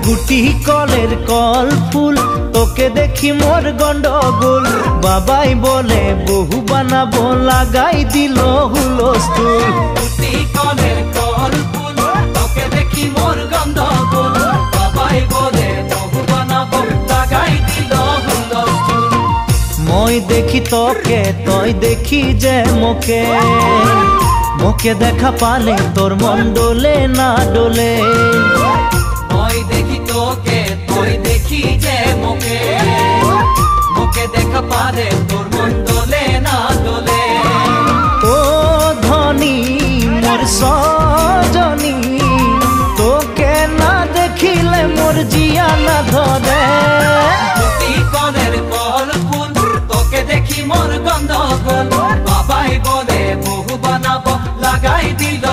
গুটি কলের কল ফুল তোকে দেখি মোর গন্ডগোল বাবাই বলে বহু বানাবো লাগাই দিল হুলস্থুল গুটি কলের কল ফুল তোকে দেখি মোর গন্ডগোল বাবাই বলে বহু বানাবো লাগাই দিল হুলস্থুল মই দেখি তোকে তই দেখি যে মোকে মোকে দেখা পালে তোর মন ডোলে না ডোলে মই দেখি তোকে তুই দেখি যে মোকে মোকে দেখা পারে তোর মন দোলে না দোলে ও ধনী মোর সজনী তোকে না দেখিলে মোর জিয়া না ধরে গুটি কলের কল ফুল তোকে দেখি মোর গন্ডগোল বাবাই বলে বহু বানাবো লাগাই দিল